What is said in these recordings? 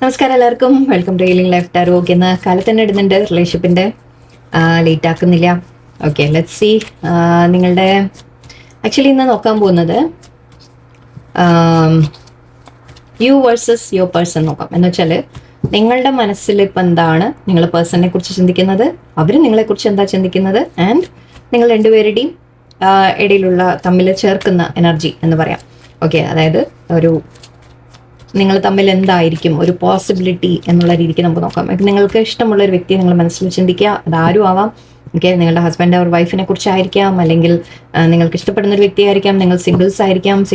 നമസ്കാരം എല്ലാവർക്കും. Welcome to healing life tarot. Okay, ഇന്ന് കാലത്ത് തന്നെ ഇടുന്നുണ്ട്. റിലേഷൻഷിപ്പിൻ്റെ ലേറ്റ് ആക്കുന്നില്ല. Okay, let's see. നിങ്ങളുടെ ആക്ച്വലി ഇന്ന് നോക്കാൻ പോകുന്നത് യു വേഴ്സസ് യുവർ പേഴ്സൺ നോക്കാം. എന്ന് വെച്ചാൽ നിങ്ങളുടെ മനസ്സിൽ ഇപ്പം എന്താണ് നിങ്ങൾ പേഴ്സണിനെ കുറിച്ച് ചിന്തിക്കുന്നത്, അവർ നിങ്ങളെക്കുറിച്ച് എന്താ ചിന്തിക്കുന്നത്, ആൻഡ് നിങ്ങൾ രണ്ടുപേരുടെയും ഇടയിലുള്ള തമ്മിൽ ചേർക്കുന്ന എനർജി എന്ന് പറയാം. ഓക്കെ, അതായത് ഒരു നിങ്ങൾ തമ്മിൽ എന്തായിരിക്കും ഒരു പോസിബിലിറ്റി എന്നുള്ള രീതിക്ക് നമുക്ക് നോക്കാം. നിങ്ങൾക്ക് ഇഷ്ടമുള്ള ഒരു വ്യക്തിയെ നിങ്ങൾ മനസ്സിൽ ചിന്തിക്കുക. അതാരും ആവാം. ഓക്കെ, നിങ്ങളുടെ ഹസ്ബൻഡ് ഓർ വൈഫിനെ കുറിച്ചായിരിക്കാം, അല്ലെങ്കിൽ നിങ്ങൾക്ക് ഇഷ്ടപ്പെടുന്ന ഒരു വ്യക്തിയായിരിക്കാം, നിങ്ങൾ സിംഗിൾസ് ആയിരിക്കാം,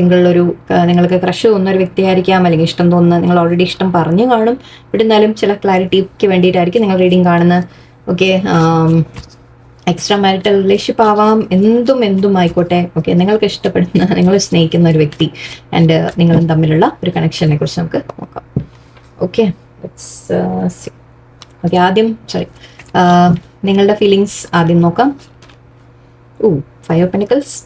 നിങ്ങൾക്ക് ക്രഷ് തോന്നുന്ന ഒരു വ്യക്തിയായിരിക്കാം, അല്ലെങ്കിൽ ഇഷ്ടം തോന്നുന്ന നിങ്ങൾ ഓൾറെഡി ഇഷ്ടം പറഞ്ഞു കാണും. എന്നാലും ചില ക്ലാരിറ്റിക്ക് വേണ്ടിയിട്ടായിരിക്കും നിങ്ങൾ റീഡിങ് കാണുന്നത്. ഓക്കെ, എക്സ്ട്രാ മാരിറ്റൽ റിലേഷൻഷിപ്പ് ആവാം, എന്തും ആയിക്കോട്ടെ. ഓക്കെ, നിങ്ങൾക്ക് ഇഷ്ടപ്പെടുന്ന നിങ്ങൾ സ്നേഹിക്കുന്ന ഒരു വ്യക്തി ആൻഡ് നിങ്ങളും തമ്മിലുള്ള ഒരു കണക്ഷനെ കുറിച്ച് നമുക്ക് നോക്കാം. ഓക്കെ, ഓക്കെ, ആദ്യം നിങ്ങളുടെ ഫീലിങ്സ് ആദ്യം നോക്കാം. Five of pentacles.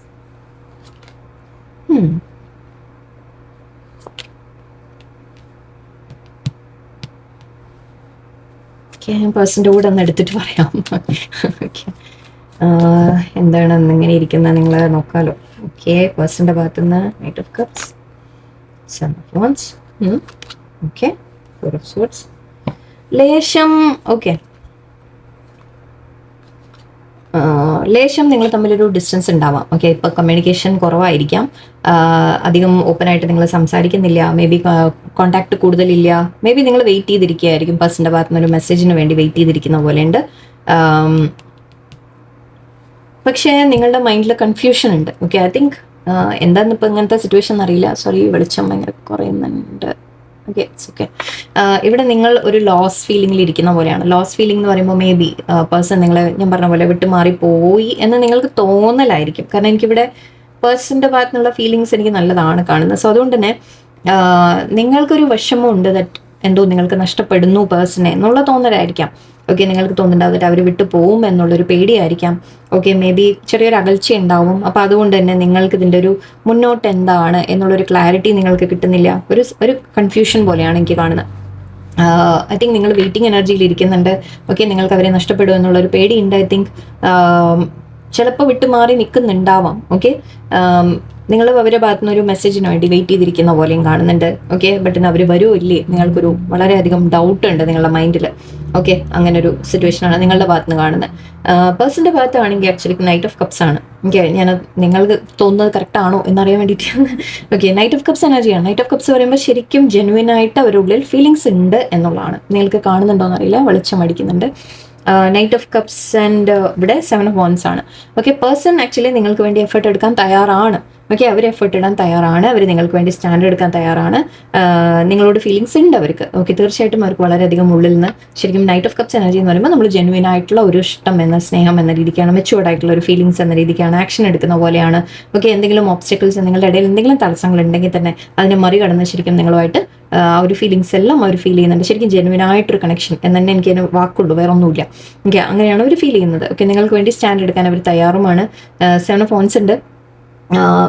ഞാൻ പേഴ്സൻ്റെ കൂടെ ഒന്ന് എടുത്തിട്ട് പറയാം. ഓക്കെ, എന്താണ് ഇങ്ങനെ ഇരിക്കുന്നത് നിങ്ങൾ നോക്കാലോ. ഓക്കെ, പേഴ്സൻ്റെ ഭാഗത്തുനിന്ന് knight of cups, son of wands, okay, four of swords, ലേശം. ഓക്കെ, ലേശം നിങ്ങൾ തമ്മിലൊരു ഡിസ്റ്റൻസ് ഉണ്ടാവാം. ഓക്കെ, ഇപ്പോൾ കമ്മ്യൂണിക്കേഷൻ കുറവായിരിക്കാം, അധികം ഓപ്പൺ ആയിട്ട് നിങ്ങൾ സംസാരിക്കുന്നില്ല, മേ ബി കോണ്ടാക്ട് കൂടുതലില്ല, മേ ബി നിങ്ങൾ വെയിറ്റ് ചെയ്തിരിക്കുകയായിരിക്കും. പേഴ്സൻ്റെ ഭാഗത്തുനിന്ന് ഒരു മെസ്സേജിന് വേണ്ടി വെയിറ്റ് ചെയ്തിരിക്കുന്ന പോലെയുണ്ട്. പക്ഷേ നിങ്ങളുടെ മൈൻഡിൽ കൺഫ്യൂഷൻ ഉണ്ട്. ഓക്കെ, ഐ തിങ്ക് എന്താന്ന് ഇപ്പം ഇങ്ങനത്തെ സിറ്റുവേഷൻ അറിയില്ല. സോറി, വെളിച്ചം ഭയങ്കര കുറയുന്നുണ്ട്. Okay, it's okay. ഇവിടെ നിങ്ങൾ ഒരു ലോസ് ഫീലിംഗിൽ ഇരിക്കുന്ന പോലെയാണ്. ലോസ് ഫീലിംഗ് എന്ന് പറയുമ്പോൾ മേ ബി പേഴ്സൺ നിങ്ങളെ ഞാൻ പറഞ്ഞ പോലെ വിട്ടുമാറിപ്പോയി എന്ന് നിങ്ങൾക്ക് തോന്നലായിരിക്കും. കാരണം എനിക്കിവിടെ പേഴ്സൻ്റെ ഭാഗത്തുനിന്നുള്ള ഫീലിങ്സ് എനിക്ക് നല്ലതാണ് കാണുന്നത്. സോ അതുകൊണ്ട് തന്നെ നിങ്ങൾക്കൊരു വിഷമമുണ്ട്, ദറ്റ് എന്തോ നിങ്ങൾക്ക് നഷ്ടപ്പെടുന്നു പേഴ്സണെ എന്നുള്ള തോന്നലായിരിക്കാം. ഓക്കെ, നിങ്ങൾക്ക് തോന്നുന്നുണ്ടാവും അവർ വിട്ടു പോവും എന്നുള്ളൊരു പേടിയായിരിക്കാം. ഓക്കെ, മേ ബി ചെറിയൊരു അകൽച്ച ഉണ്ടാവും. അപ്പോൾ അതുകൊണ്ട് തന്നെ നിങ്ങൾക്ക് ഇതിൻ്റെ ഒരു മുന്നോട്ട് എന്താണ് എന്നുള്ളൊരു ക്ലാരിറ്റി നിങ്ങൾക്ക് കിട്ടുന്നില്ല. ഒരു കൺഫ്യൂഷൻ പോലെയാണ് എനിക്ക് കാണുന്നത്. ഐ തിങ്ക് നിങ്ങൾ വെയിറ്റിംഗ് എനർജിയിൽ ഇരിക്കുന്നുണ്ട്. ഓക്കെ, നിങ്ങൾക്ക് അവരെ നഷ്ടപ്പെടും എന്നുള്ളൊരു പേടിയുണ്ട്. ഐ തിങ്ക് ചിലപ്പോൾ വിട്ടുമാറി നിൽക്കുന്നുണ്ടാവാം. ഓക്കെ, നിങ്ങൾ അവരുടെ ഭാഗത്തുനിന്ന് ഒരു മെസ്സേജിന് വേണ്ടി വെയിറ്റ് ചെയ്തിരിക്കുന്ന പോലെയും കാണുന്നുണ്ട്. ഓക്കെ, ബട്ട് അവർ വരുമോ ഇല്ലേ നിങ്ങൾക്കൊരു വളരെയധികം ഡൗട്ട് ഉണ്ട് നിങ്ങളുടെ മൈൻഡിൽ. ഓക്കെ, അങ്ങനെ ഒരു സിറ്റുവേഷനാണ് നിങ്ങളുടെ ഭാഗത്തുനിന്ന് കാണുന്നത്. പേഴ്സൻ്റെ ഭാഗത്താണെങ്കിൽ ആക്ച്വലി നൈറ്റ് ഓഫ് കപ്സ് ആണ്. ഓക്കെ, ഞാൻ നിങ്ങൾക്ക് തോന്നുന്നത് കറക്റ്റ് ആണോ എന്നറിയാൻ വേണ്ടിയിട്ടാണ്. ഓക്കെ, നൈറ്റ് ഓഫ് കപ്സ് എനർജിയാണ്. നൈറ്റ് ഓഫ് കപ്സ് പറയുമ്പോൾ ശരിക്കും ജെനുവിൻ ആയിട്ട് അവരുടെ ഉള്ളിൽ ഫീലിങ്സ് ഉണ്ട് എന്നുള്ളതാണ്. നിങ്ങൾക്ക് കാണുന്നുണ്ടോ എന്നറിയില്ല, വെളിച്ചം അടിക്കുന്നുണ്ട്. നൈറ്റ് ഓഫ് കപ്സ് ആൻഡ് ഇവിടെ സെവൻ ഓഫ് വാൻഡ്സ് ആണ്. ഓക്കെ, പേഴ്സൺ ആക്ച്വലി നിങ്ങൾക്ക് വേണ്ടി എഫേർട്ട് എടുക്കാൻ തയ്യാറാണ്. ഓക്കെ, അവർ എഫേർട്ട് ഇടാൻ തയ്യാറാണ്, അവർ നിങ്ങൾക്ക് വേണ്ടി സ്റ്റാൻഡ് എടുക്കാൻ തയ്യാറാണ്. നിങ്ങളോട് ഫീലിങ്സ് ഉണ്ട് അവർക്ക്. ഓക്കെ, തീർച്ചയായിട്ടും അവർക്ക് വളരെയധികം ഉള്ളിൽ നിന്ന് ശരിക്കും നൈറ്റ് ഓഫ് കപ്സ് എനർജി എന്ന് പറയുമ്പോൾ നമ്മൾ ജെനുവിൻ ആയിട്ടുള്ള ഒരു ഇഷ്ടം എന്ന സ്നേഹം എന്ന രീതിക്കാണ്, മെച്ചുവേർഡ് ആയിട്ടുള്ള ഒരു ഫീലിങ്സ് എന്ന രീതിക്കാണ്, ആക്ഷൻ എടുക്കുന്ന പോലെയാണ്. ഓക്കെ, എന്തെങ്കിലും ഓബ്സ്റ്റക്കിൾസ് നിങ്ങളുടെ ഇടയിൽ എന്തെങ്കിലും തടസ്സങ്ങൾ ഉണ്ടെങ്കിൽ തന്നെ അതിനെ മറികടന്ന് ശരിക്കും നിങ്ങളുമായിട്ട് ആ ഒരു ഫീലിങ്സ് എല്ലാം അവർ ഫീൽ ചെയ്യുന്നുണ്ട്. ശരിക്കും ജെനുവിൻ ആയിട്ടൊരു കണക്ഷൻ എന്ന് തന്നെ എനിക്ക് അതിന് വാക്കുള്ളൂ, വേറെ ഒന്നുമില്ല. ഓക്കെ, അങ്ങനെയാണ് അവർ ഫീൽ ചെയ്യുന്നത്. ഓക്കെ, നിങ്ങൾക്ക് വേണ്ടി സ്റ്റാൻഡ് എടുക്കാൻ അവർ തയ്യാറുമാണ്. സെവൻ ഓഫ് വാൻഡ്സ് ഉണ്ട്.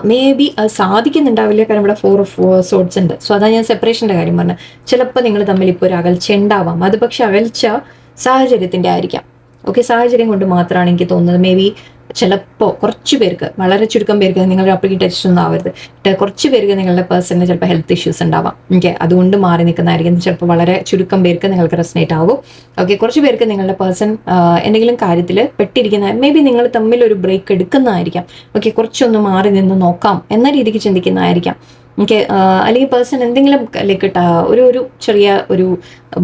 മേ ബി അത് സാധിക്കുന്നുണ്ടാവില്ല, കാരണം ഇവിടെ ഫോർ ഓഫ് സോർഡ്സ് ഉണ്ട്. സോ അതാണ് ഞാൻ സെപ്പറേഷൻ്റെ കാര്യം പറഞ്ഞത്. ചിലപ്പോൾ നിങ്ങൾ തമ്മിൽ ഇപ്പോൾ ഒരു അകൽച്ച ഉണ്ടാവാം. അത് പക്ഷെ അകൽച്ച സാഹചര്യത്തിൻ്റെ ആയിരിക്കാം. ഓക്കെ, സാഹചര്യം കൊണ്ട് മാത്രമാണ് എനിക്ക് തോന്നുന്നത്. മേ ബി ചിലപ്പോൾ കുറച്ച് പേർക്ക്, വളരെ ചുരുക്കം പേർക്ക്, നിങ്ങളുടെ അപ്പോഴേക്കും ടച്ച് ഒന്നും ആവരുത്, കുറച്ച് പേർക്ക് നിങ്ങളുടെ പേഴ്സണിന് ചിലപ്പോൾ ഹെൽത്ത് ഇഷ്യൂസ് ഉണ്ടാവാം. ഓക്കെ, അതുകൊണ്ട് മാറി നിൽക്കുന്നതായിരിക്കും. ചിലപ്പോൾ വളരെ ചുരുക്കം പേർക്ക് നിങ്ങൾക്ക് റെസനേറ്റ് ആവും. ഓക്കെ, കുറച്ച് പേർക്ക് നിങ്ങളുടെ പേഴ്സൺ എന്തെങ്കിലും കാര്യത്തിൽ പെട്ടിരിക്കുന്ന, മേ ബി നിങ്ങൾ തമ്മിൽ ഒരു ബ്രേക്ക് എടുക്കുന്നതായിരിക്കാം. ഓക്കെ, കുറച്ചൊന്ന് മാറി നിന്ന് നോക്കാം എന്ന രീതിക്ക് ചിന്തിക്കുന്നതായിരിക്കാം. ഓക്കെ, അല്ലെങ്കിൽ പേഴ്സൺ എന്തെങ്കിലും ലൈക്ക് ഒരു ചെറിയ ഒരു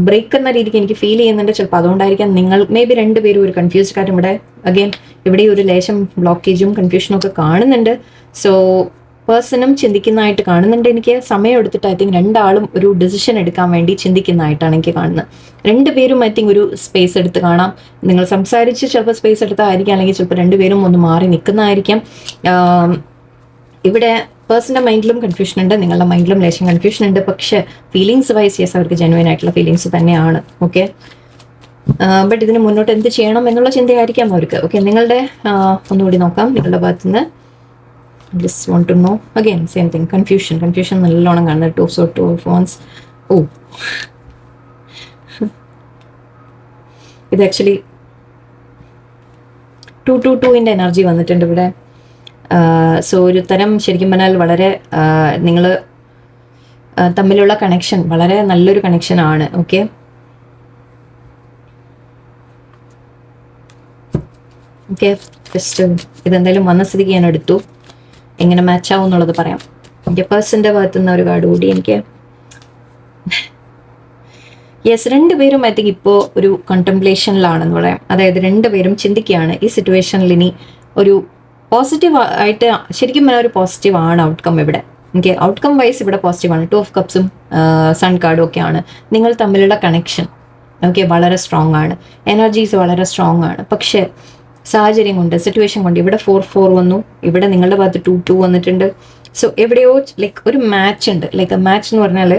ബ്രേക്ക് എന്ന രീതിക്ക് എനിക്ക് ഫീൽ ചെയ്യുന്നുണ്ട്. ചിലപ്പോൾ അതുകൊണ്ടായിരിക്കാം നിങ്ങൾ മേ ബി രണ്ടുപേരും ഒരു കൺഫ്യൂസ്. കാര്യം ഇവിടെ ഒരു ലേശം ബ്ലോക്കേജും കൺഫ്യൂഷനും ഒക്കെ കാണുന്നുണ്ട്. സോ പേഴ്സണും ചിന്തിക്കുന്നതായിട്ട് കാണുന്നുണ്ട്. എനിക്ക് സമയം എടുത്തിട്ട് ഐ തിങ്ക് രണ്ടാളും ഒരു ഡിസിഷൻ എടുക്കാൻ വേണ്ടി ചിന്തിക്കുന്നതായിട്ടാണ് എനിക്ക് കാണുന്നത്. രണ്ടുപേരും ഐ തിങ്ക് ഒരു സ്പേസ് എടുത്ത് കാണാം. നിങ്ങൾ സംസാരിച്ച് ചിലപ്പോൾ സ്പേസ് എടുത്തായിരിക്കാം, അല്ലെങ്കിൽ ചിലപ്പോൾ രണ്ടുപേരും ഒന്ന് മാറി നിൽക്കുന്നതായിരിക്കാം. ഇവിടെ പേഴ്സൻ്റെ മൈൻഡിലും കൺഫ്യൂഷൻ ഉണ്ട്, നിങ്ങളുടെ മൈൻഡിലും ലേശം കൺഫ്യൂഷൻ ഉണ്ട്. പക്ഷേ ഫീലിങ്സ് വൈസ് യെസ്, അവർക്ക് ജെനുവിൻ ആയിട്ടുള്ള ഫീലിങ്സ് തന്നെയാണ്. ഓക്കെ, ബട്ട് ഇതിന് മുന്നോട്ട് എന്ത് ചെയ്യണം എന്നുള്ള ചിന്തയായിരിക്കാം അവർക്ക്. ഓക്കെ, നിങ്ങളുടെ ഒന്നുകൂടി നോക്കാം. നിങ്ങളുടെ ഭാഗത്തുനിന്ന് just want to know again same thing, confusion നല്ലോണം കാണുന്നത്. Two of wands. ഇത് ആക്ച്വലി 222 എനർജി വന്നിട്ടുണ്ട് ഇവിടെ. സോ ഒരു തരം ശരിക്കും പറഞ്ഞാൽ വളരെ നിങ്ങൾ തമ്മിലുള്ള കണക്ഷൻ വളരെ നല്ലൊരു കണക്ഷൻ ആണ്. ഓക്കെ, ഓക്കെ, ജസ്റ്റ് ഇതെന്തായാലും വന്ന സ്ഥിതിക്ക് ഞാൻ എടുത്തു. എങ്ങനെ മാച്ച് ആവും എന്നുള്ളത് പറയാം. എൻ്റെ പേഴ്സൻ്റെ ഭാഗത്തു നിന്ന് ഒരു കാർഡ് കൂടി എനിക്ക്. യെസ്, രണ്ടുപേരും ഐ തിങ്ക് ഇപ്പോൾ ഒരു കണ്ടംപ്ലേഷനിലാണെന്ന് പറയാം. അതായത് രണ്ടുപേരും ചിന്തിക്കുകയാണ് ഈ സിറ്റുവേഷനിൽ ഇനി ഒരു പോസിറ്റീവ് ആയിട്ട്. ശരിക്കും ഒരു പോസിറ്റീവ് ആണ് ഔട്ട്കം ഇവിടെ. ഓക്കെ, ഔട്ട്കം വൈസ് ഇവിടെ പോസിറ്റീവ് ആണ്. 2 ഓഫ് കപ്സും സൺ കാർഡും ഒക്കെയാണ്. നിങ്ങൾ തമ്മിലുള്ള കണക്ഷൻ ഓക്കെ വളരെ സ്ട്രോങ് ആണ്. എനർജീസ് വളരെ സ്ട്രോങ് ആണ്. പക്ഷേ സാഹചര്യം കൊണ്ട്, സിറ്റുവേഷൻ കൊണ്ട് ഇവിടെ 4-4 വന്നു. ഇവിടെ നിങ്ങളുടെ ഭാഗത്ത് 2-2 വന്നിട്ടുണ്ട്. സോ എവിടെയോ ലൈക്ക് ഒരു മാച്ച് ഉണ്ട്. ലൈക്ക് മാച്ച് എന്ന് പറഞ്ഞാൽ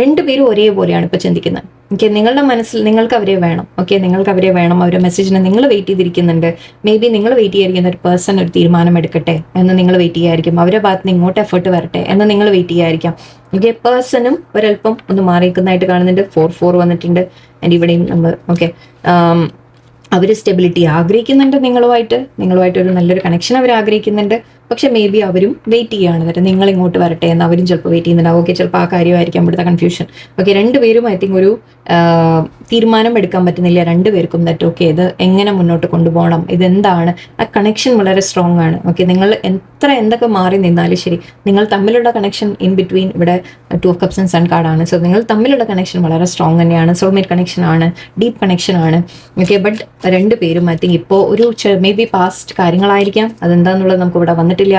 രണ്ടുപേരും ഒരേപോലെയാണ് ഇപ്പോൾ ചിന്തിക്കുന്നത്. ഓക്കെ, നിങ്ങളുടെ മനസ്സിൽ നിങ്ങൾക്ക് അവരെ വേണം. ഓക്കെ, നിങ്ങൾക്ക് അവരെ വേണം. അവരുടെ മെസ്സേജിനെ നിങ്ങൾ വെയിറ്റ് ചെയ്തിരിക്കുന്നുണ്ട്. മേ ബി നിങ്ങൾ വെയിറ്റ് ചെയ്യാതിരിക്കുന്ന ഒരു പേഴ്സൺ ഒരു തീരുമാനം എടുക്കട്ടെ എന്ന് നിങ്ങൾ വെയിറ്റ് ചെയ്യായിരിക്കും. അവരുടെ ഭാഗത്ത് നിന്ന് ഇങ്ങോട്ട് എഫേർട്ട് വരട്ടെ എന്ന് നിങ്ങൾ വെയിറ്റ് ചെയ്യായിരിക്കാം. ഓക്കെ, പേഴ്സണും ഒരല്പം ഒന്ന് മാറിയിരിക്കുന്നതായിട്ട് കാണുന്നുണ്ട്. 4-4 വന്നിട്ടുണ്ട്. ആൻഡ് ഇവിടെയും നമ്മൾ ഓക്കെ അവർ സ്റ്റെബിലിറ്റി ആഗ്രഹിക്കുന്നുണ്ട്. നിങ്ങളുമായിട്ട് ഒരു നല്ലൊരു കണക്ഷൻ അവർ ആഗ്രഹിക്കുന്നുണ്ട്. പക്ഷെ മേ ബി അവരും വെയിറ്റ് ചെയ്യുകയാണ്. എന്നിട്ട് നിങ്ങൾ ഇങ്ങോട്ട് വരട്ടെ എന്ന് അവരും ചിലപ്പോൾ വെയിറ്റ് ചെയ്യുന്നുണ്ടാവും. ഓക്കെ, ചിലപ്പോൾ ആ കാര്യമായിരിക്കാം ഇവിടുത്തെ കൺഫ്യൂഷൻ. ഓക്കെ, രണ്ടുപേരും ഐ തിങ്ക് ഒരു തീരുമാനം എടുക്കാൻ പറ്റുന്നില്ല രണ്ടുപേർക്കും. ദറ്റ് ഓക്കെ, ഇത് എങ്ങനെ മുന്നോട്ട് കൊണ്ടുപോകണം, ഇതെന്താണ്. ആ കണക്ഷൻ വളരെ സ്ട്രോങ് ആണ്. ഓക്കെ, നിങ്ങൾ എന്തൊക്കെ മാറി നിന്നാലും ശരി, നിങ്ങൾ തമ്മിലുള്ള കണക്ഷൻ ഇൻ ബിറ്റ്വീൻ ഇവിടെ 2 ഓഫ് കപ്സ് ആൻഡ് സൺ കാർഡാണ്. സോ നിങ്ങൾ തമ്മിലുള്ള കണക്ഷൻ വളരെ സ്ട്രോങ് തന്നെയാണ്. സോൾമേറ്റ് കണക്ഷൻ ആണ്, ഡീപ്പ് കണക്ഷൻ ആണ്. ഓക്കെ, ബട്ട് രണ്ടുപേരും ഐ തിങ്ക് ഇപ്പോൾ ഒരു മേ ബി പാസ്റ്റ് കാര്യങ്ങളായിരിക്കാം. അതെന്താന്നുള്ളത് നമുക്ക് ഇവിടെ വന്നിട്ടില്ല.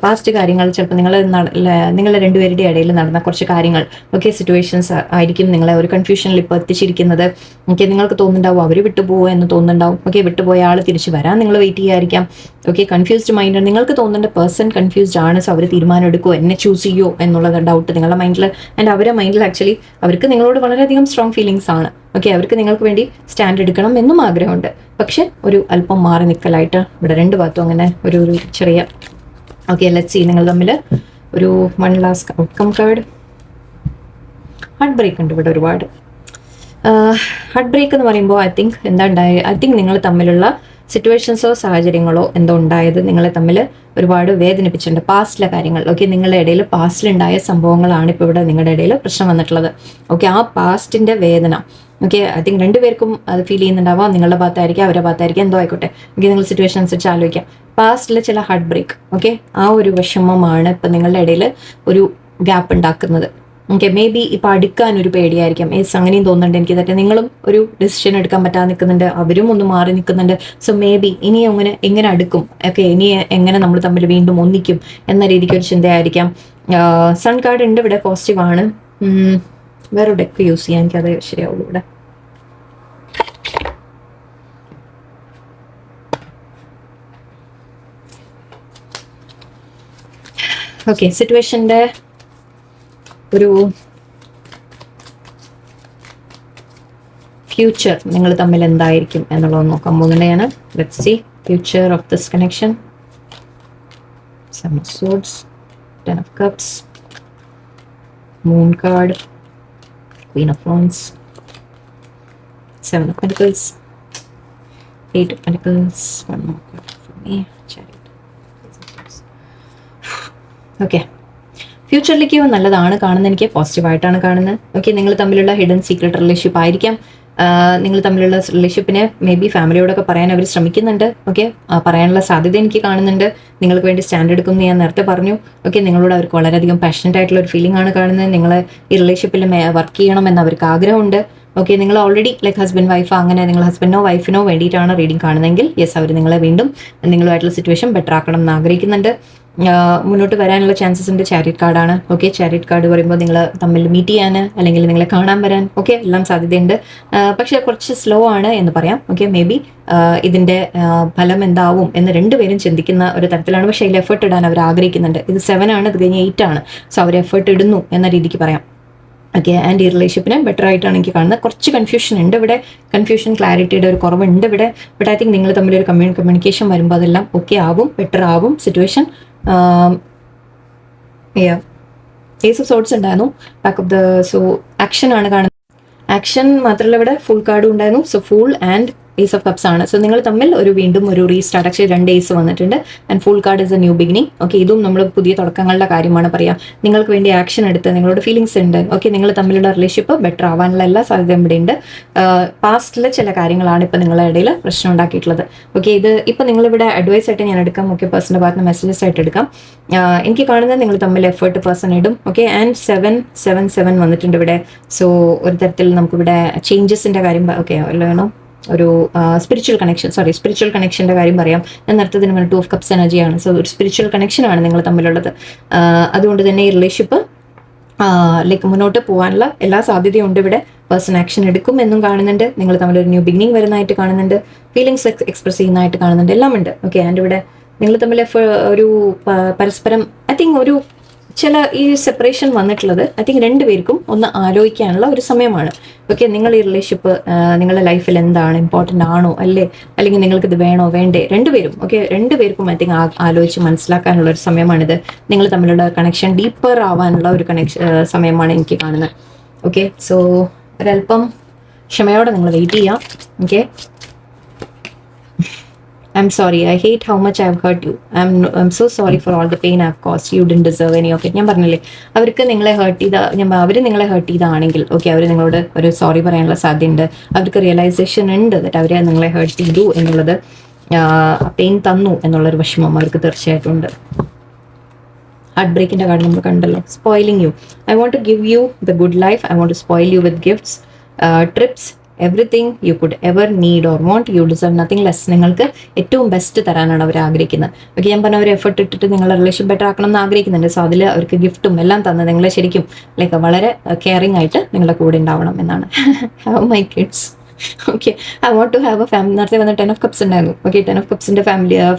പാസ്റ്റ് കാര്യങ്ങൾ ചിലപ്പോൾ നിങ്ങളെ രണ്ടുപേരുടെ ഇടയിൽ നടന്ന കുറച്ച് കാര്യങ്ങൾ ഓക്കെ സിറ്റുവേഷൻസ് ആയിരിക്കും നിങ്ങളെ ഒരു കൺഫ്യൂഷനിൽ ഇപ്പോൾ എത്തിച്ചിരിക്കുന്നത്. ഓക്കെ, നിങ്ങൾക്ക് തോന്നുന്നുണ്ടാവും അവർ വിട്ടുപോകുമോ എന്ന് തോന്നുന്നുണ്ടാവും. ഓക്കെ, വിട്ടുപോയ ആൾ തിരിച്ച് വരാൻ നിങ്ങൾ വെയിറ്റ് ചെയ്യായിരിക്കാം. ഓക്കെ, കൺഫ്യൂസ്ഡ് മൈൻഡ് നിങ്ങൾക്ക് തോന്നുന്നുണ്ട് പേഴ്സൺ കൺഫ്യൂസ്ഡ് ആണ്. സോ അവർ തീരുമാനം എടുക്കുമോ, എന്നെ ചൂസ് ചെയ്യുമോ എന്നുള്ള ഡൗട്ട് നിങ്ങളുടെ മൈൻഡിൽ. ആൻഡ് അവരുടെ മൈൻഡിൽ ആക്ച്വലി അവർക്ക് നിങ്ങളോട് വളരെയധികം സ്ട്രോങ് ഫീലിങ്സ് ആണ്. ഓക്കെ, അവർക്ക് നിങ്ങൾക്ക് വേണ്ടി സ്റ്റാൻഡ് എടുക്കണം എന്നും ആഗ്രഹമുണ്ട്. പക്ഷെ ഒരു അല്പം മാറി നിൽക്കലായിട്ട് ഇവിടെ രണ്ട് ഭാഗത്തും അങ്ങനെ ഒരു ചെറിയ ഓക്കെ ലെറ്റ്സ് സീ നിങ്ങൾ തമ്മിൽ ഒരു 1 last outcome card. Heartbreak ഉണ്ട് ഇവിടെ ഒരുപാട്. ഹാർട്ട് ബ്രേക്ക് എന്ന് പറയുമ്പോൾ ഐ തിങ്ക് എന്താ ഉണ്ടായത്, ഐ തിങ്ക് നിങ്ങൾ തമ്മിലുള്ള സിറ്റുവേഷൻസോ സാഹചര്യങ്ങളോ എന്തോ ഉണ്ടായത് നിങ്ങളെ തമ്മിൽ ഒരുപാട് വേദനിപ്പിച്ചിട്ടുണ്ട്. പാസ്റ്റിലെ കാര്യങ്ങൾ ഓക്കെ, നിങ്ങളുടെ ഇടയിൽ പാസ്റ്റിലുണ്ടായ സംഭവങ്ങളാണ് ഇപ്പോൾ ഇവിടെ നിങ്ങളുടെ ഇടയിൽ പ്രശ്നം വന്നിട്ടുള്ളത്. ഓക്കെ, ആ പാസ്റ്റിൻ്റെ വേദന ഓക്കെ ഐ തിങ്ക് രണ്ടുപേർക്കും അത് ഫീൽ ചെയ്യുന്നുണ്ടാവാം. നിങ്ങളുടെ ഭാഗത്തായിരിക്കും അവരുടെ ഭാഗത്തായിരിക്കും എന്തോ ആയിക്കോട്ടെ. ഓക്കെ, നിങ്ങൾ സിറ്റുവേഷൻ അനുസരിച്ച് ആലോചിക്കാം. പാസ്റ്റിലെ ചില ഹാർട്ട് ബ്രേക്ക് ഓക്കെ ആ ഒരു വിഷമമാണ് ഇപ്പം നിങ്ങളുടെ ഇടയിൽ ഒരു ഗ്യാപ്പ് ഉണ്ടാക്കുന്നത്. ഓക്കെ, മേ ബി ഇപ്പം അടുക്കാനൊരു പേടിയായിരിക്കാം. അങ്ങനെയും തോന്നുന്നുണ്ട് എനിക്ക്. തന്നെ നിങ്ങളും ഒരു ഡിസിഷൻ എടുക്കാൻ പറ്റാതെ നിൽക്കുന്നുണ്ട്, അവരും ഒന്ന് മാറി നിൽക്കുന്നുണ്ട്. സോ മേ ബി ഇനി എങ്ങനെ അടുക്കും ഓക്കെ, ഇനി എങ്ങനെ നമ്മൾ തമ്മിൽ വീണ്ടും ഒന്നിക്കും എന്ന രീതിക്ക് ഒരു ചിന്തയായിരിക്കാം. സൺ കാർഡ് ഉണ്ട് ഇവിടെ, പോസിറ്റീവാണ്. വേറെ ഡെക്ക് യൂസ് ചെയ്യാൻ എനിക്കത് ശരിയാവുള്ളൂ ഇവിടെ. ഓക്കെ, സിറ്റുവേഷൻ്റെ ഒരു ഫ്യൂച്ചർ നിങ്ങൾ തമ്മിൽ എന്തായിരിക്കും എന്നുള്ളത് നോക്കാൻ പോകുന്നുണ്ട്. Let's see future of this connection. Seven of Swords, Ten of Cups, Moon card, Queen of Wands, Seven of Pentacles, Eight of Pentacles, one more card for me, Chariot. Okay. ഫ്യൂച്ചറിലേക്ക് നല്ലതാണ് കാണുന്നത്, എനിക്ക് പോസിറ്റീവായിട്ടാണ് കാണുന്നത്. ഓക്കെ, നിങ്ങൾ തമ്മിലുള്ള hidden secret relationship ആയിരിക്കാം. നിങ്ങൾ തമ്മിലുള്ള റിലേഷൻഷിപ്പിനെ may be ഫാമിലിയോടൊക്കെ പറയാൻ അവർ ശ്രമിക്കുന്നുണ്ട്. ഓക്കെ, പറയാനുള്ള സാധ്യത എനിക്ക് കാണുന്നുണ്ട്. നിങ്ങൾക്ക് വേണ്ടി സ്റ്റാൻഡ് എടുക്കുമെന്ന് ഞാൻ നേരത്തെ പറഞ്ഞു. ഓക്കെ, നിങ്ങളോട് അവർക്ക് വളരെയധികം പാഷനറ്റ് ആയിട്ടുള്ള ഒരു ഫീലിംഗ് ആണ് കാണുന്നത്. നിങ്ങൾ ഈ റിലേഷൻഷിപ്പിൽ വർക്ക് ചെയ്യണമെന്ന് അവർക്ക് ആഗ്രഹമുണ്ട്. ഓക്കെ, നിങ്ങൾ ഓൾറെഡി ലൈക്ക് ഹസ്ബൻഡ് വൈഫ് അങ്ങനെ നിങ്ങൾ ഹസ്ബൻഡിനോ വൈഫിനോ വേണ്ടിയിട്ടാണ് റീഡിംഗ് കാണുന്നതെങ്കിൽ യെസ്, അവർ നിങ്ങളെ വീണ്ടും നിങ്ങളുമായിട്ടുള്ള സിറ്റുവേഷൻ ബെറ്റർ ആക്കണം എന്ന് ആഗ്രഹിക്കുന്നുണ്ട്. മുന്നോട്ട് വരാനുള്ള ചാൻസസ് ഉണ്ട്. ചാരിറ്റ് കാർഡാണ്. ഓക്കെ, ചാരിറ്റ് കാർഡ് പറയുമ്പോൾ നിങ്ങൾ തമ്മിൽ മീറ്റ് ചെയ്യാൻ അല്ലെങ്കിൽ നിങ്ങളെ കാണാൻ വരാൻ ഓക്കെ എല്ലാം സാധ്യതയുണ്ട്. പക്ഷേ കുറച്ച് സ്ലോ ആണ് എന്ന് പറയാം. ഓക്കെ, മേ ബി ഇതിൻ്റെ ഫലം എന്താവും എന്ന് രണ്ടുപേരും ചിന്തിക്കുന്ന ഒരു തരത്തിലാണ്. പക്ഷേ അതിൽ എഫേർട്ട് ഇടാൻ അവർ ആഗ്രഹിക്കുന്നുണ്ട്. ഇത് 7 ആണ്, ഇത് കഴിഞ്ഞ് 8 ആണ്. സോ അവർ എഫേർട്ട് ഇടുന്നു എന്ന രീതിക്ക് പറയാം. ഓക്കെ, ആൻഡ് ഈ റിലേഷൻഷിപ്പിനെ ബെറ്റർ ആയിട്ടാണ് എനിക്ക് കാണുന്നത്. കുറച്ച് കൺഫ്യൂഷൻ ഉണ്ട് ഇവിടെ, കൺഫ്യൂഷൻ ക്ലാരിറ്റിയുടെ ഒരു കുറവുണ്ട് ഇവിടെ. ബട്ട് ഐ തിങ്ക് നിങ്ങൾ തമ്മിലൊരു കമ്മ്യൂണിക്കേഷൻ വരുമ്പോൾ അതെല്ലാം ഓക്കെ ആവും, ബെറ്റർ ആവും സിറ്റുവേഷൻ. ഏസ് ഓഫ് സോർട്സ് ഉണ്ടായിരുന്നു back of the. So action ആണ് കാണുന്നത്. ആക്ഷൻ മാത്രമല്ല ഇവിടെ ഫുൾ കാർഡും ഉണ്ടായിരുന്നു. So fool and ace of cups ആണ്. സോ നിങ്ങൾ തമ്മിൽ വീണ്ടും ഒരു റീസ്റ്റാർട്ട്, ആക്ച്വലി 2 ഏസ് വന്നിട്ടുണ്ട്. And fool card is a new beginning. Okay, ഇതും നമ്മൾ പുതിയ തുടക്കങ്ങളുടെ കാര്യമാണ് പറയാം. നിങ്ങൾക്ക് വേണ്ടി ആക്ഷൻ എടുത്ത് നിങ്ങളോട് ഫീലിങ്സ് ഉണ്ട്. ഓക്കെ, നിങ്ങൾ തമ്മിലുള്ള റിലേഷൻഷിപ്പ് ബെറ്റർ ആവാനുള്ള എല്ലാ സാധ്യതയും ഇവിടെ ഉണ്ട്. പാസ്റ്റിലെ ചില കാര്യങ്ങളാണ് ഇപ്പം നിങ്ങളുടെ ഇടയിൽ പ്രശ്നം ഉണ്ടാക്കിയിട്ടുള്ളത്. ഓക്കെ, ഇത് ഇപ്പം നിങ്ങളിവിടെ അഡ്വൈസ് ആയിട്ട് ഞാൻ എടുക്കാം. ഓക്കെ, പേഴ്സണിൻ്റെ ഭാഗത്ത് നിന്ന് മെസ്സേജസ് ആയിട്ട് എടുക്കാം. എനിക്ക് കാണുന്നത് നിങ്ങൾ തമ്മിൽ എഫേർട്ട് പേഴ്സൺ ഇടും. ഓക്കെ, ആൻഡ് 7 വന്നിട്ടുണ്ട് ഇവിടെ. സോ ഒരു തരത്തിൽ നമുക്കിവിടെ ചേഞ്ചസിൻ്റെ കാര്യം ഓക്കെ വേണം. ഒരു സ്പിരിച്വൽ കണക്ഷൻ്റെ കാര്യം പറയാം. ഞാൻ നേരത്തെ 2 ഓഫ് കപ്സ് എനർജിയാണ്. സോ ഒരു സ്പിരിച്വൽ കണക്ഷനാണ് നിങ്ങൾ തമ്മിലുള്ളത്. അതുകൊണ്ട് തന്നെ ഈ റിലേഷൻഷിപ്പ് ലൈക്ക് മുന്നോട്ട് പോകാനുള്ള എല്ലാ സാധ്യതയും ഉണ്ട് ഇവിടെ. പേഴ്സൺ ആക്ഷൻ എടുക്കും എന്നും കാണുന്നുണ്ട്. നിങ്ങൾ തമ്മിലൊരു ന്യൂ ബിഗിനിങ് വരുന്നതായിട്ട് കാണുന്നുണ്ട്. ഫീലിങ്സ് എക്സ്പ്രസ് ചെയ്യുന്നതായിട്ട് കാണുന്നുണ്ട്. എല്ലാം ഉണ്ട്. ഓക്കെ, ആൻഡ് ഇവിടെ നിങ്ങൾ തമ്മിൽ ഒരു പരസ്പരം ഐ തിങ്ക് ഒരു ചില ഈ സെപ്പറേഷൻ വന്നിട്ടുള്ളത് ഐ തിങ്ക് 2 പേർക്കും ഒന്ന് ആലോചിക്കാനുള്ള ഒരു സമയമാണ്. ഓക്കെ, നിങ്ങൾ ഈ റിലേഷൻഷിപ്പ് നിങ്ങളുടെ ലൈഫിൽ എന്താണ്, ഇമ്പോർട്ടൻ്റ് ആണോ അല്ലേ, അല്ലെങ്കിൽ നിങ്ങൾക്ക് ഇത് വേണോ വേണ്ടേ, 2 പേരും ഓക്കെ 2 പേർക്കും ഐ തിങ്ക് ആലോചിച്ച് മനസ്സിലാക്കാനുള്ള ഒരു സമയമാണിത്. നിങ്ങൾ തമ്മിലുള്ള കണക്ഷൻ ഡീപ്പർ ആവാനുള്ള ഒരു സമയമാണ് എനിക്ക് കാണുന്നത്. ഓക്കെ, സോ ഒരല്പം ക്ഷമയോടെ നിങ്ങൾ വെയിറ്റ് ചെയ്യാം. Okay, I'm sorry. I hate how much I've hurt you. I'm so sorry for all the pain I've caused. You didn't deserve any of it. ഞാൻ പറഞ്ഞില്ലേ, അവർക്ക് നിങ്ങളെ അവർ നിങ്ങളെ ഹേർട്ട് ചെയ്താണെങ്കിൽ ഓക്കെ അവർ നിങ്ങളോട് ഒരു സോറി പറയാനുള്ള സാധ്യതയുണ്ട്. അവർക്ക് റിയലൈസേഷൻ ഉണ്ട് ദറ്റ് അവർ നിങ്ങളെ ഹേർട്ട് ചെയ്തു എന്നുള്ളത്, പെയിൻ തന്നു എന്നുള്ളൊരു വിഷമം അവർക്ക് തീർച്ചയായിട്ടും ഉണ്ട്. ഹാർട്ട് ബ്രേക്കിൻ്റെ കാർഡ് നമ്മൾ കണ്ടല്ലോ. Spoiling you. I want to give you the good life. I want to spoil you with gifts, trips, everything you could ever need or want. You deserve nothing less. നിങ്ങൾക്ക് ഏറ്റവും best തരാനാണ് അവർ ആഗ്രഹിക്കുന്നത്. Okay, ഞാൻ പറഞ്ഞ ഒരു effort ഇട്ടിട്ട് നിങ്ങളുടെ relation better ആക്കണം എന്ന് ആഗ്രഹിക്കുന്നുണ്ട്. സോ അതിൽ അവർക്ക് ഗിഫ്റ്റും എല്ലാം തന്ന് നിങ്ങളെ ശരിക്കും ലൈക്ക് വളരെ കെയറിങ് ആയിട്ട് നിങ്ങളുടെ കൂടെ ഉണ്ടാവണം എന്നാണ്. Have my kids. Okay, I want to have a family. നേരത്തെ വന്ന 10 ഓഫ് കപ്സ് ഉണ്ടായിരുന്നു. ഓക്കെ, 10 ഓഫ് കപ്സിൻ്റെ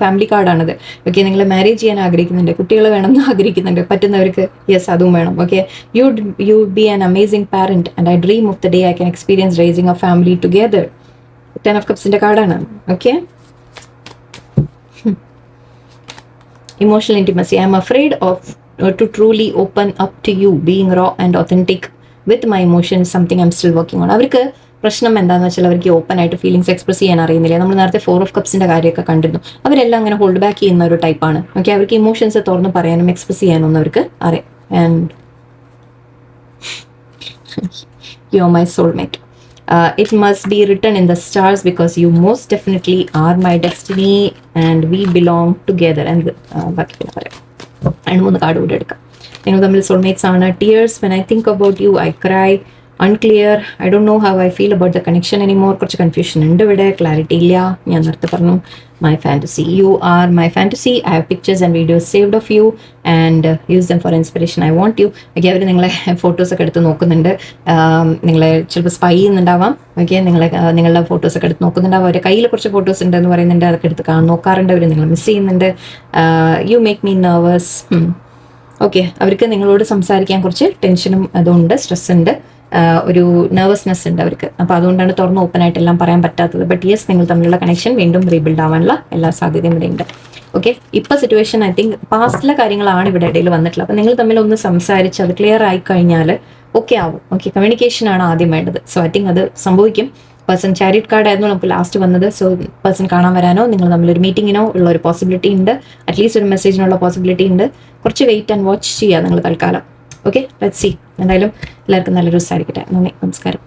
ഫാമിലി കാർഡാണത്. ഓക്കെ, നിങ്ങൾ മാരേജ് ചെയ്യാൻ ആഗ്രഹിക്കുന്നുണ്ട്, കുട്ടികൾ വേണമെന്ന് ആഗ്രഹിക്കുന്നുണ്ട്, പറ്റുന്നവർക്ക് യെസ് അതും വേണം. Okay, you be an amazing parent and I dream of the day I can experience raising a family together. 10 of കപ്സിൻ്റെ കാർഡാണ്. Okay, emotional intimacy. I am afraid of to truly open up to you. Being raw and authentic with my emotion is something I am still working on. അവർക്ക് പ്രശ്നം എന്താണെന്ന് വെച്ചാൽ അവർക്ക് open ആയിട്ട് feelings express ചെയ്യാൻ അറിയുന്നില്ല. നമ്മൾ നേരത്തെ 4 ഓഫ് കപ്സിൻ്റെ കാര്യമൊക്കെ കണ്ടിരുന്നു. അവരെല്ലാം അങ്ങനെ ഹോൾഡ് ബാക്ക് ചെയ്യുന്ന ഒരു ടൈപ്പാണ്. ഓക്കെ, അവർക്ക് ഇമോഷൻസ് തുറന്ന് പറയാനും എക്സ്പ്രസ് ചെയ്യാനൊന്നും അവർക്ക് അറിയാം. And you are my soulmate. It must be written in the stars because you most definitely are my destiny and we belong together. And ബാക്കി പിന്നെ പറയാം. ആൻഡ് 3 കാർഡ് കൂടെ എടുക്കാം. നിങ്ങൾ തമ്മിൽ സോൾമേറ്റ്സ് ആണ്. Tears when I think about you I cry. Unclear. I don't know how I feel about the connection anymore. കുറച്ച് confusion ഉണ്ട് ഇവിടെ, ക്ലാരിറ്റി ഇല്ല. ഞാൻ നേരത്തെ പറഞ്ഞു my fantasy. You are my fantasy. I have pictures and videos saved of you and use them for inspiration. I want you. Okay, അവർ നിങ്ങളെ ഫോട്ടോസൊക്കെ എടുത്ത് നോക്കുന്നുണ്ട്. നിങ്ങളെ ചിലപ്പോൾ സ്പൈ ചെയ്യുന്നുണ്ടാവാം. ഓക്കെ, നിങ്ങളുടെ ഫോട്ടോസൊക്കെ എടുത്ത് നോക്കുന്നുണ്ടാവാം. അവരുടെ കയ്യിൽ കുറച്ച് ഫോട്ടോസ് ഉണ്ടെന്ന് പറയുന്നുണ്ട്. അതൊക്കെ എടുത്ത് നോക്കാറുണ്ട്. അവർ നിങ്ങൾ മിസ് ചെയ്യുന്നുണ്ട്. You make me nervous. Okay, അവർക്ക് നിങ്ങളോട് സംസാരിക്കാൻ കുറച്ച് ടെൻഷനും അതുണ്ട്, സ്ട്രെസ് ഉണ്ട്, ഒരു നെർവസ്നെസ് ഉണ്ട് അവർക്ക്. അപ്പോൾ അതുകൊണ്ടാണ് തുറന്ന് ഓപ്പൺ ആയിട്ട് എല്ലാം പറയാൻ പറ്റാത്തത്. ബട്ട് യെസ്, നിങ്ങൾ തമ്മിലുള്ള കണക്ഷൻ വീണ്ടും റീബിൽഡ് ആവാനുള്ള എല്ലാ സാധ്യതയും ഇവിടെ ഉണ്ട്. ഓക്കെ, ഇപ്പോൾ സിറ്റുവേഷൻ ഐ തിങ്ക് പാസ്റ്റിലെ കാര്യങ്ങളാണ് ഇവിടെ ഇടയിൽ വന്നിട്ടുള്ളത്. അപ്പോൾ നിങ്ങൾ തമ്മിൽ ഒന്ന് സംസാരിച്ച് അത് ക്ലിയർ ആയി കഴിഞ്ഞാൽ ഓക്കെ ആവും. ഓക്കെ, കമ്മ്യൂണിക്കേഷൻ ആണ് ആദ്യം വേണ്ടത്. സോ ഐ തിങ്ക് അത് സംഭവിക്കും. പേഴ്സൺ ചാരിറ്റ് കാർഡ് ആയിരുന്നു നമുക്ക് ലാസ്റ്റ് വന്നത്. സോ പേഴ്സൺ കാണാൻ വരാനോ നിങ്ങൾ തമ്മിലൊരു മീറ്റിങ്ങിനോ ഉള്ള ഒരു പോസിബിലിറ്റി ഉണ്ട്. അറ്റ്ലീസ്റ്റ് ഒരു മെസ്സേജിനുള്ള പോസിബിലിറ്റി ഉണ്ട്. കുറച്ച് വെയിറ്റ് ആൻഡ് വാച്ച് ചെയ്യുക നിങ്ങൾ തൽക്കാലം. Okay, let's see. എന്തായാലും എല്ലാവർക്കും നല്ലൊരു ദിവസമായിരിക്കട്ടെ. നന്ദി, നമസ്കാരം.